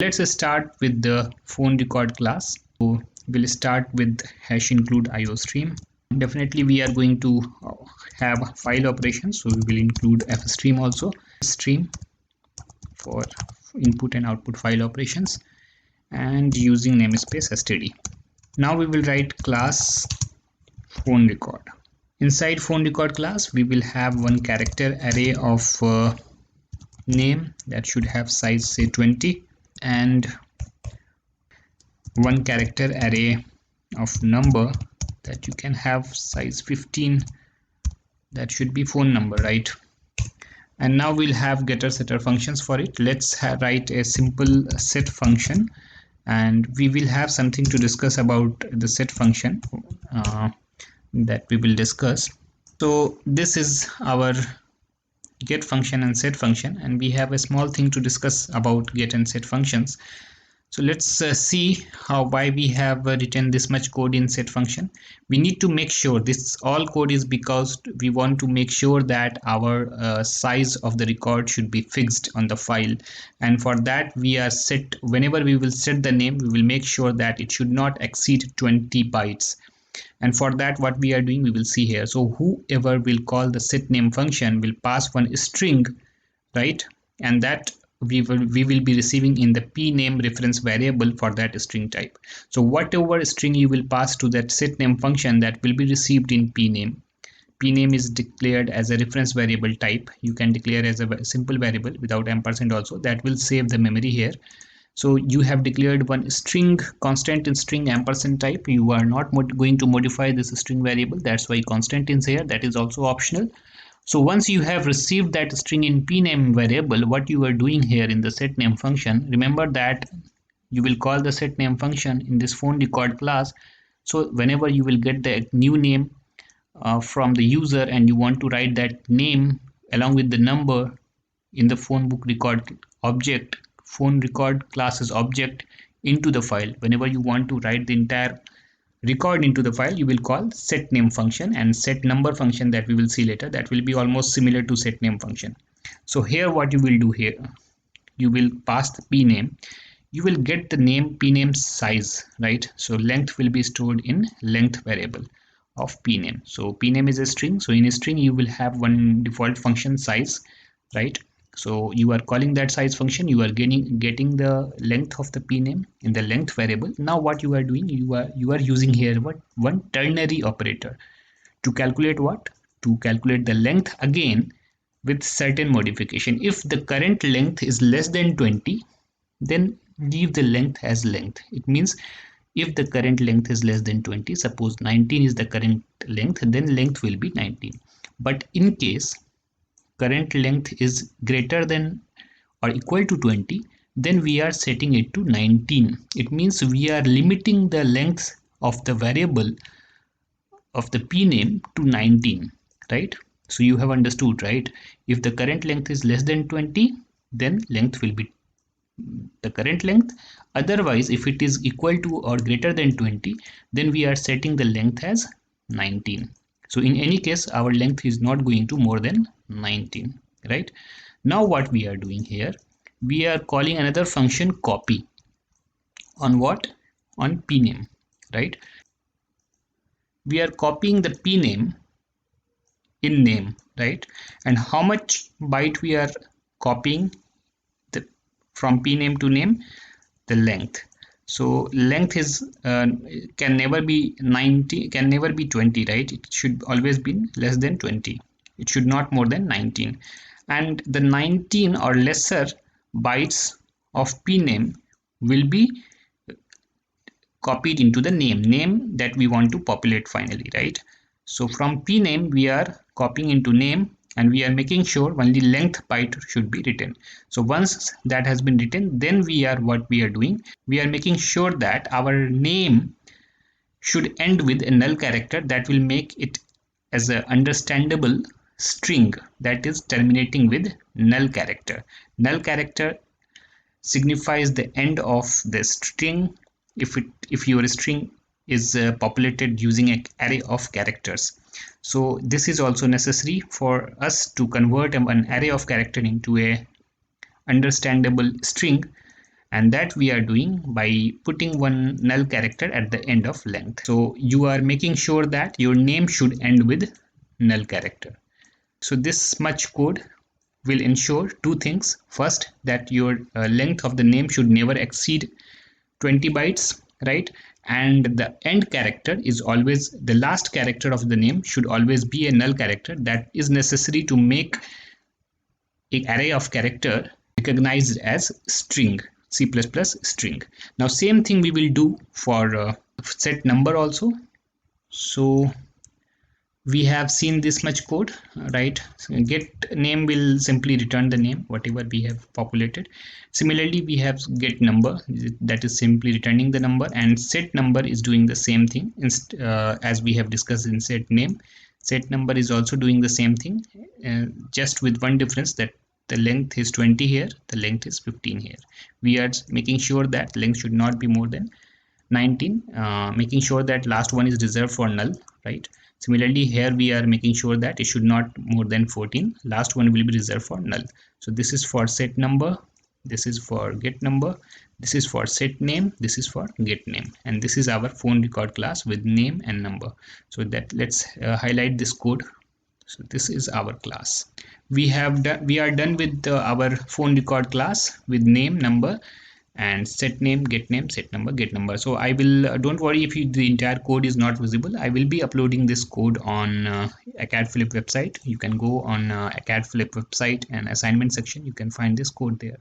Let's start with the phone record class. So we'll start with hash include IO stream. Definitely we are going to have file operations, so we will include fstream also, stream for input and output file operations, and using namespace std. Now we will write class phone record. Inside phone record class we will have one character array of name that should have size say 20, and one character array of number that you can have size 15, that should be phone number, right? And now we'll have getter setter functions for it. Let's write a simple set function, and we will have something to discuss about the set function that we will discuss. So this is our get function and set function, and we have a small thing to discuss about get and set functions. So let's see why we have written this much code in set function. We need to make sure this all code is because we want to make sure that our size of the record should be fixed on the file, and for that we are set, whenever we will set the name, we will make sure that it should not exceed 20 bytes. And for that what we are doing, we will see here. So whoever will call the set name function will pass one string, right? And that we will be receiving in the p name reference variable for that string type. So whatever string you will pass to that set name function, that will be received in p name. P name is declared as a reference variable type. You can declare as a simple variable without ampersand also. That will save the memory here. So you have declared one string, constant in string ampersand type. You are not going to modify this string variable. That's why constant is here. That is also optional. So once you have received that string in pname variable, what you are doing here in the setName function, remember that you will call the setName function in this phone record class. So whenever you will get the new name from the user and you want to write that name along with the number in the phone book record object, phone record classes object into the file, whenever you want to write the entire record into the file, you will call set name function, and set number function that we will see later, that will be almost similar to set name function. So here what you will do here, you will pass the p name, you will get the name p name size, right? So length will be stored in length variable of p name. So p name is a string, so in a string you will have one default function size, right? So you are calling that size function, you are getting the length of the p name in the length variable. Now what you are doing, you are using here one ternary operator to calculate what? To calculate the length again with certain modification. If the current length is less than 20, then leave the length as length. It means if the current length is less than 20, suppose 19 is the current length, then length will be 19. But in case current length is greater than or equal to 20, then we are setting it to 19. It means we are limiting the length of the variable of the p name to 19, right? So you have understood, right? If the current length is less than 20, then length will be the current length. Otherwise, if it is equal to or greater than 20, then we are setting the length as 19. So in any case, our length is not going to more than 19, right? Now what we are doing here, we are calling another function copy on what? On p name, right? We are copying the p name in name, right? And how much byte we are copying from p name to name? The length. So length is can never be 90, can never be 20, right? It should always be less than 20. It should not more than 19. And the 19 or lesser bytes of p name will be copied into the name that we want to populate finally, right? So from p name we are copying into name, and we are making sure only length byte should be written. So once that has been written, then what we are doing, we are making sure that our name should end with a null character that will make it as an understandable string that is terminating with null character. Null character signifies the end of the string if your string is populated using an array of characters. So this is also necessary for us to convert an array of character into a understandable string and that we are doing by putting one null character at the end of length. So you are making sure that your name should end with null character. So this much code will ensure two things. First, that your length of the name should never exceed 20 bytes, right? And the end character is always, the last character of the name should always be a null character that is necessary to make an array of character recognized as string, C++ string. Now same thing we will do for set number also. So we have seen this much code, right? So get name will simply return the name whatever we have populated. Similarly, we have get number, that is simply returning the number, and set number is doing the same thing as we have discussed in set name. Set number is also doing the same thing, just with one difference, that the length is 20 here, the length is 15 here. We are making sure that length should not be more than 19, making sure that last one is reserved for null, right? Similarly, here we are making sure that it should not more than 14, last one will be reserved for null. So this is for set number, this is for get number, this is for set name, this is for get name, and this is our phone record class with name and number. So that let's highlight this code. So this is our class. We are done with our phone record class with name, number, and set name, get name, set number, get number. So I will don't worry if the entire code is not visible. I will be uploading this code on Acadflip website. You can go on Acadflip website and assignment section, you can find this code there.